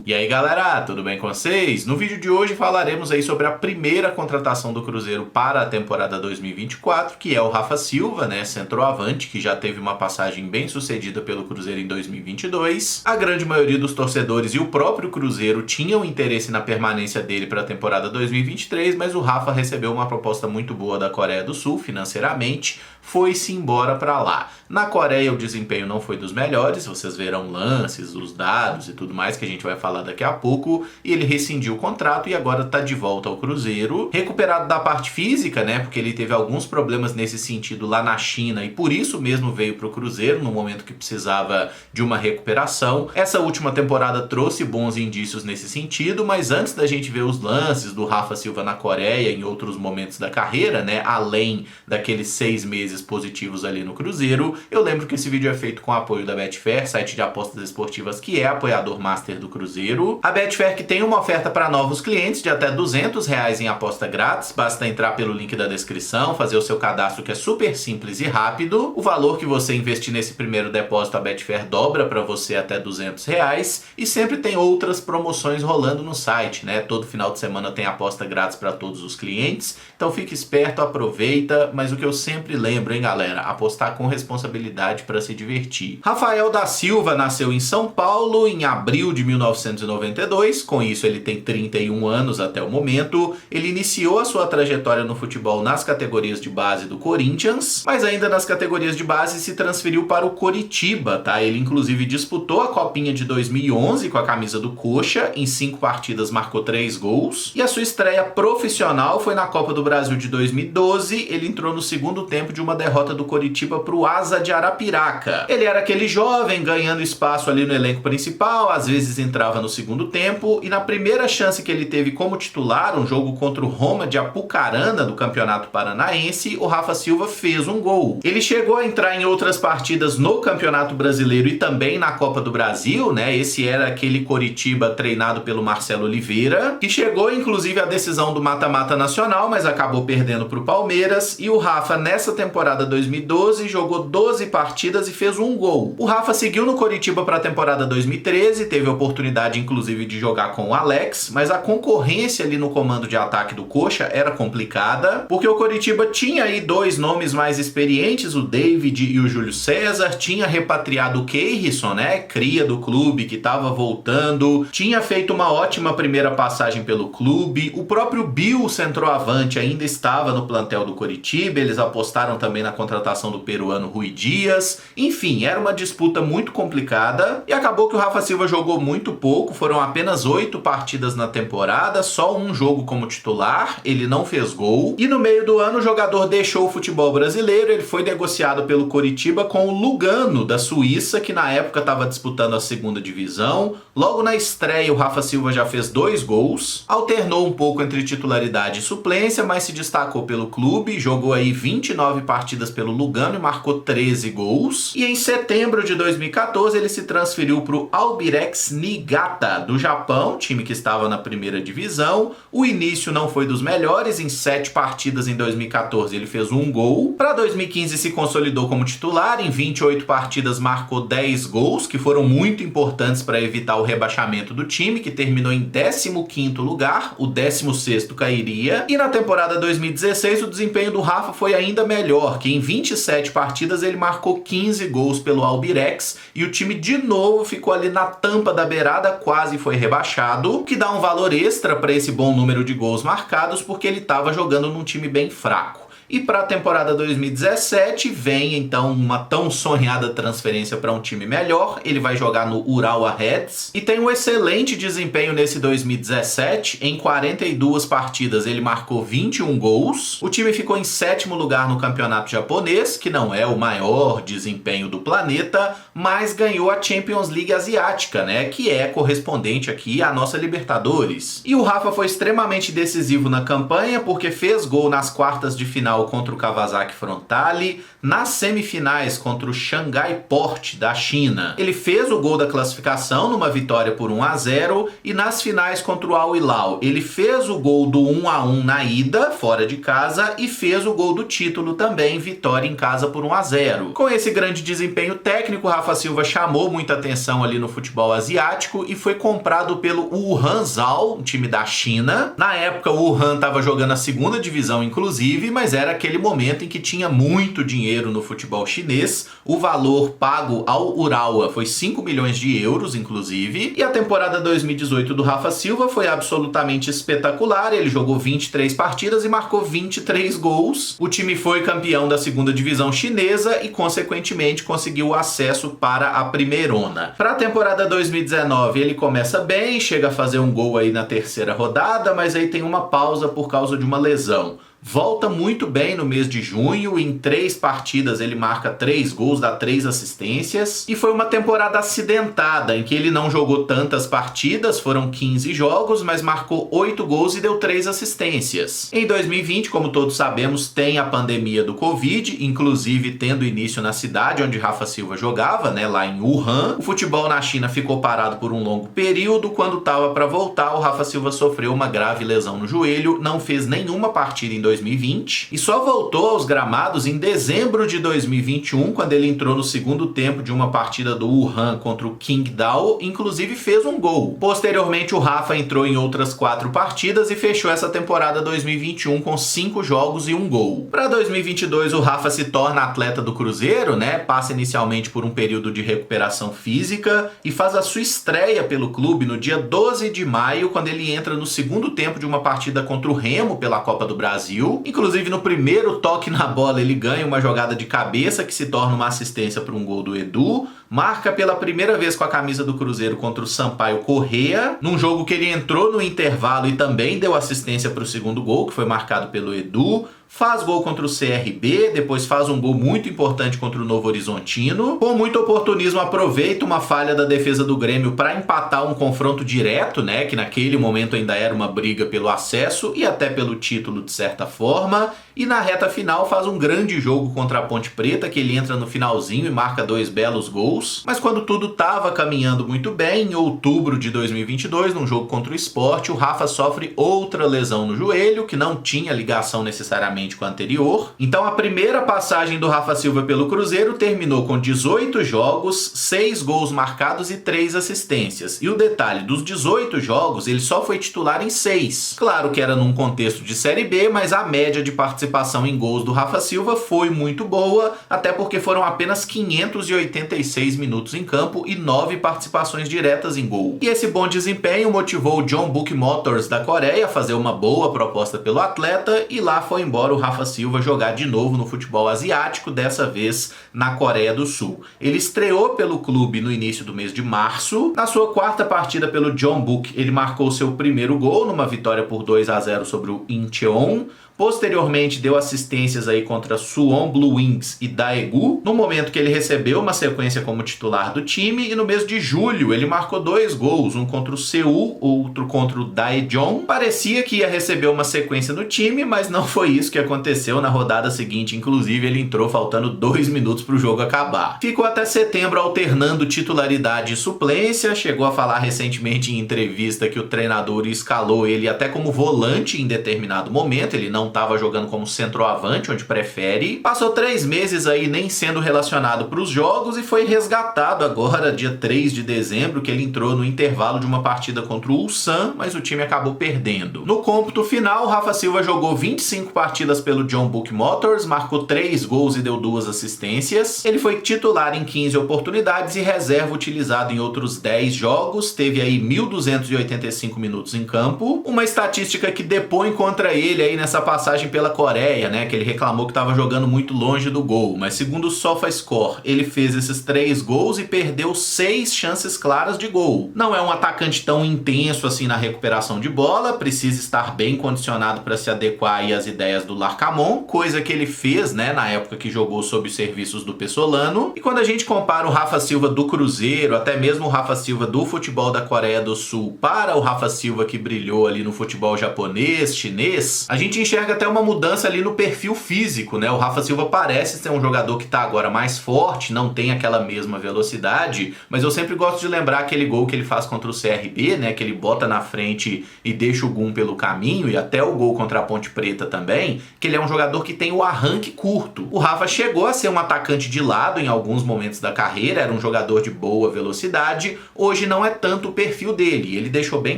E aí galera, tudo bem com vocês? No vídeo de hoje falaremos aí sobre a primeira contratação do Cruzeiro para a temporada 2024, que é o Rafa Silva, né, centroavante, que já teve uma passagem bem sucedida pelo Cruzeiro em 2022. A grande maioria dos torcedores e o próprio Cruzeiro tinham interesse na permanência dele para a temporada 2023, mas o Rafa recebeu uma proposta muito boa da Coreia do Sul, financeiramente, foi-se embora para lá. Na Coreia o desempenho não foi dos melhores, vocês verão lances, os dados e tudo mais que a gente vai falar daqui a pouco, e ele rescindiu o contrato e agora tá de volta ao Cruzeiro, recuperado da parte física, né, porque ele teve alguns problemas nesse sentido lá na China e por isso mesmo veio pro Cruzeiro no momento que precisava de uma recuperação. Essa última temporada trouxe bons indícios nesse sentido, mas antes da gente ver os lances do Rafa Silva na Coreia em outros momentos da carreira, né, além daqueles 6 meses positivos ali no Cruzeiro, eu lembro que esse vídeo é feito com apoio da Betfair, site de apostas esportivas que é apoiador master do Cruzeiro. A Betfair que tem uma oferta para novos clientes de até R$200 em aposta grátis, basta entrar pelo link da descrição, fazer o seu cadastro que é super simples e rápido. O valor que você investir nesse primeiro depósito a Betfair dobra para você até R$200 e sempre tem outras promoções rolando no site, né? Todo final de semana tem aposta grátis para todos os clientes, então fique esperto, aproveita, mas o que eu sempre lembro, hein galera, apostar com responsabilidade para se divertir. Rafael da Silva nasceu em São Paulo em abril de 1992, com isso ele tem 31 anos até o momento. Ele iniciou a sua trajetória no futebol nas categorias de base do Corinthians, mas ainda nas categorias de base se transferiu para o Coritiba, tá? Ele inclusive disputou a Copinha de 2011 com a camisa do Coxa, em 5 partidas marcou 3 gols, e a sua estreia profissional foi na Copa do Brasil de 2012, ele entrou no segundo tempo de uma derrota do Coritiba para o Asa de Arapiraca. Ele era aquele jovem ganhando espaço ali no elenco principal, às vezes entrava no segundo tempo, e na primeira chance que ele teve como titular, um jogo contra o Roma de Apucarana do Campeonato Paranaense, o Rafa Silva fez um gol. Ele chegou a entrar em outras partidas no Campeonato Brasileiro e também na Copa do Brasil, né? Esse era aquele Coritiba treinado pelo Marcelo Oliveira, que chegou inclusive à decisão do mata-mata nacional, mas acabou perdendo para o Palmeiras, e o Rafa nessa temporada 2012 jogou 12 partidas e fez um gol. O Rafa seguiu no Coritiba para a temporada 2013, teve a oportunidade inclusive de jogar com o Alex, mas a concorrência ali no comando de ataque do Coxa era complicada, porque o Coritiba tinha aí 2 nomes mais experientes, o David e o Júlio César, tinha repatriado o Keirson, né, cria do clube que estava voltando, tinha feito uma ótima primeira passagem pelo clube, o próprio Bill, centroavante, ainda estava no plantel do Coritiba, eles apostaram também na contratação do peruano Rui Dias, enfim, era uma disputa muito complicada e acabou que o Rafa Silva jogou muito pouco, foram apenas 8 partidas na temporada, só um jogo como titular, ele não fez gol, e no meio do ano o jogador deixou o futebol brasileiro, ele foi negociado pelo Coritiba com o Lugano da Suíça, que na época estava disputando a segunda divisão. Logo na estreia o Rafa Silva já fez 2 gols, alternou um pouco entre titularidade e suplência, mas se destacou pelo clube, jogou aí 29 partidas pelo Lugano e marcou 13 gols, e em setembro de 2014 ele se transferiu para o Albirex Niigata do Japão, time que estava na primeira divisão. O início não foi dos melhores, em 7 partidas em 2014 ele fez 1 gol, para 2015 se consolidou como titular, em 28 partidas marcou 10 gols, que foram muito importantes para evitar o rebaixamento do time, que terminou em 15º lugar, o 16º cairia, e na temporada 2016 o desempenho do Rafa foi ainda melhor, que em 27 partidas ele marcou 15 gols pelo Albirex, e o time de novo ficou ali na tampa da beirada, quase foi rebaixado, o que dá um valor extra para esse bom número de gols marcados, porque ele estava jogando num time bem fraco. E para a temporada 2017 vem então uma tão sonhada transferência para um time melhor. Ele vai jogar no Urawa Reds e tem um excelente desempenho nesse 2017. Em 42 partidas ele marcou 21 gols. O time ficou em 7º lugar no campeonato japonês, que não é o maior desempenho do planeta, mas ganhou a Champions League asiática, né, que é correspondente aqui à nossa Libertadores. E o Rafa foi extremamente decisivo na campanha porque fez gol nas quartas de final final contra o Kawasaki Frontale, nas semifinais contra o Xangai Port da China. Ele fez o gol da classificação numa vitória por 1-0 e nas finais contra o Al Hilal ele fez o gol do 1-1 na ida, fora de casa, e fez o gol do título também, vitória em casa por 1-0. Com esse grande desempenho técnico, Rafa Silva chamou muita atenção ali no futebol asiático e foi comprado pelo Wuhan Zhao, um time da China. Na época o Wuhan estava jogando a segunda divisão inclusive, mas era aquele momento em que tinha muito dinheiro no futebol chinês. O valor pago ao Urawa foi 5 milhões de euros inclusive, e a temporada 2018 do Rafa Silva foi absolutamente espetacular. Ele jogou 23 partidas e marcou 23 gols. O time foi campeão da segunda divisão chinesa e consequentemente conseguiu o acesso para a primeirona. Para a temporada 2019 ele começa bem, chega a fazer um gol aí na terceira rodada, mas aí tem uma pausa por causa de uma lesão. Volta muito bem no mês de junho, em 3 partidas ele marca 3 gols, dá 3 assistências, e foi uma temporada acidentada, em que ele não jogou tantas partidas, foram 15 jogos, mas marcou 8 gols e deu 3 assistências. Em 2020, como todos sabemos, tem a pandemia do Covid, inclusive tendo início na cidade onde Rafa Silva jogava, né, lá em Wuhan. O futebol na China ficou parado por um longo período. Quando estava para voltar, o Rafa Silva sofreu uma grave lesão no joelho, não fez nenhuma partida em 2020 e só voltou aos gramados em dezembro de 2021, quando ele entrou no segundo tempo de uma partida do Wuhan contra o Qingdao, inclusive fez um gol. Posteriormente o Rafa entrou em outras 4 partidas e fechou essa temporada 2021 com 5 jogos e 1 gol. Para 2022 o Rafa se torna atleta do Cruzeiro, né? Passa inicialmente por um período de recuperação física e faz a sua estreia pelo clube no dia 12 de maio, quando ele entra no segundo tempo de uma partida contra o Remo pela Copa do Brasil. Inclusive no primeiro toque na bola ele ganha uma jogada de cabeça que se torna uma assistência para um gol do Edu. Marca pela primeira vez com a camisa do Cruzeiro contra o Sampaio Corrêa, num jogo que ele entrou no intervalo e também deu assistência para o segundo gol, que foi marcado pelo Edu. Faz gol contra o CRB, depois faz um gol muito importante contra o Novo Horizontino. Com muito oportunismo aproveita uma falha da defesa do Grêmio para empatar um confronto direto, né, que naquele momento ainda era uma briga pelo acesso e até pelo título de certa forma. E na reta final faz um grande jogo contra a Ponte Preta, que ele entra no finalzinho e marca 2 belos gols. Mas quando tudo estava caminhando muito bem, em outubro de 2022, num jogo contra o Sport, o Rafa sofre outra lesão no joelho, que não tinha ligação necessariamente com a anterior. Então a primeira passagem do Rafa Silva pelo Cruzeiro terminou com 18 jogos, 6 gols marcados e 3 assistências. E o detalhe, dos 18 jogos, ele só foi titular em 6. Claro que era num contexto de Série B, mas a média de participação em gols do Rafa Silva foi muito boa, até porque foram apenas 586 minutos em campo e 9 participações diretas em gol. E esse bom desempenho motivou o Jeonbuk Motors da Coreia a fazer uma boa proposta pelo atleta, e lá foi embora o Rafa Silva jogar de novo no futebol asiático, dessa vez na Coreia do Sul. Ele estreou pelo clube no início do mês de março. Na sua 4ª partida pelo Jeonbuk, ele marcou seu primeiro gol numa vitória por 2-0 sobre o Incheon. Posteriormente deu assistências aí contra Suwon Blue Wings e Daegu, no momento que ele recebeu uma sequência como titular do time, e no mês de julho ele marcou 2 gols, um contra o Seul, outro contra o Daejeon. Parecia que ia receber uma sequência no time, mas não foi isso que aconteceu. Na rodada seguinte, inclusive, ele entrou faltando 2 minutos para o jogo acabar. Ficou até setembro alternando titularidade e suplência, chegou a falar recentemente em entrevista que o treinador escalou ele até como volante em determinado momento, ele não estava jogando como centroavante, onde prefere. Passou 3 meses aí nem sendo relacionado para os jogos e foi resgatado agora, dia 3 de dezembro, que ele entrou no intervalo de uma partida contra o Ulsan, mas o time acabou perdendo. No cômputo final, Rafa Silva jogou 25 partidas pelo Jeonbuk Motors, marcou 3 gols e deu 2 assistências. Ele foi titular em 15 oportunidades e reserva utilizado em outros 10 jogos, teve aí 1.285 minutos em campo, uma estatística que depõe contra ele aí nessa passagem pela Coreia, né, que ele reclamou que estava jogando muito longe do gol, mas segundo o SofaScore, ele fez esses 3 gols e perdeu 6 chances claras de gol. Não é um atacante tão intenso assim na recuperação de bola, precisa estar bem condicionado para se adequar aí às ideias do Larcamon, coisa que ele fez, né, na época que jogou sob os serviços do Pessolano. E quando a gente compara o Rafa Silva do Cruzeiro, até mesmo o Rafa Silva do futebol da Coreia do Sul, para o Rafa Silva que brilhou ali no futebol japonês, chinês, a gente enxerga enxergo até uma mudança ali no perfil físico, né? O Rafa Silva parece ser um jogador que está agora mais forte, não tem aquela mesma velocidade, mas eu sempre gosto de lembrar aquele gol que ele faz contra o CRB, né? Que ele bota na frente e deixa o Gum pelo caminho, e até o gol contra a Ponte Preta também, que ele é um jogador que tem o arranque curto. O Rafa chegou a ser um atacante de lado em alguns momentos da carreira, era um jogador de boa velocidade, hoje não é tanto o perfil dele. Ele deixou bem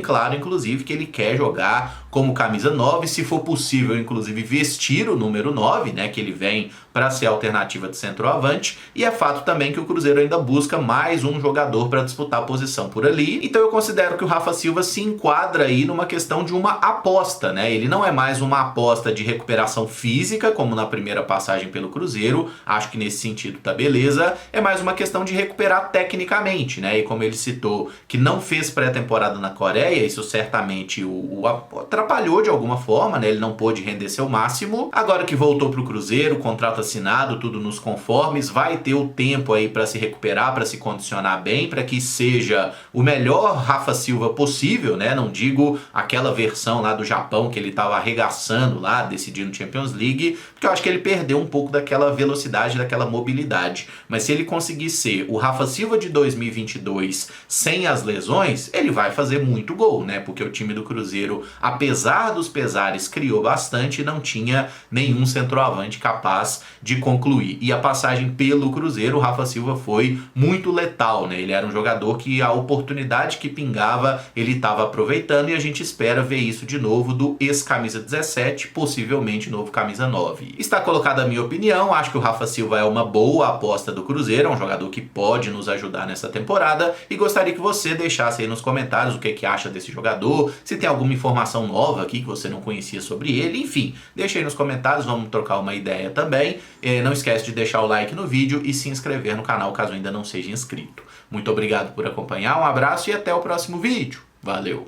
claro, inclusive, que ele quer jogar como camisa 9, se for possível, inclusive, vestir o número 9, né, que ele vem para ser a alternativa de centroavante, e é fato também que o Cruzeiro ainda busca mais um jogador para disputar a posição por ali, então eu considero que o Rafa Silva se enquadra aí numa questão de uma aposta, né, ele não é mais uma aposta de recuperação física, como na primeira passagem pelo Cruzeiro, acho que nesse sentido tá beleza, é mais uma questão de recuperar tecnicamente, né, e como ele citou que não fez pré-temporada na Coreia, isso certamente o atrapalhou de alguma forma, né? Ele não pôde render seu máximo. Agora que voltou para o Cruzeiro, contrato assinado, tudo nos conformes, vai ter o tempo aí para se recuperar, para se condicionar bem, para que seja o melhor Rafa Silva possível, né? Não digo aquela versão lá do Japão que ele estava arregaçando lá, decidindo Champions League, porque eu acho que ele perdeu um pouco daquela velocidade, daquela mobilidade. Mas se ele conseguir ser o Rafa Silva de 2022 sem as lesões, ele vai fazer muito gol, né? Porque o time do Cruzeiro, apesar dos pesares, criou bastante e não tinha nenhum centroavante capaz de concluir. E a passagem pelo Cruzeiro, o Rafa Silva foi muito letal, né? Ele era um jogador que a oportunidade que pingava, ele estava aproveitando, e a gente espera ver isso de novo do ex-camisa 17, possivelmente novo camisa 9. Está colocada a minha opinião, acho que o Rafa Silva é uma boa aposta do Cruzeiro, é um jogador que pode nos ajudar nessa temporada, e gostaria que você deixasse aí nos comentários o que acha desse jogador, se tem alguma informação nova aqui que você não conhecia sobre ele, enfim, deixa aí nos comentários, vamos trocar uma ideia também. Não esquece de deixar o like no vídeo e se inscrever no canal caso ainda não seja inscrito. Muito obrigado por acompanhar, um abraço e até o próximo vídeo. Valeu!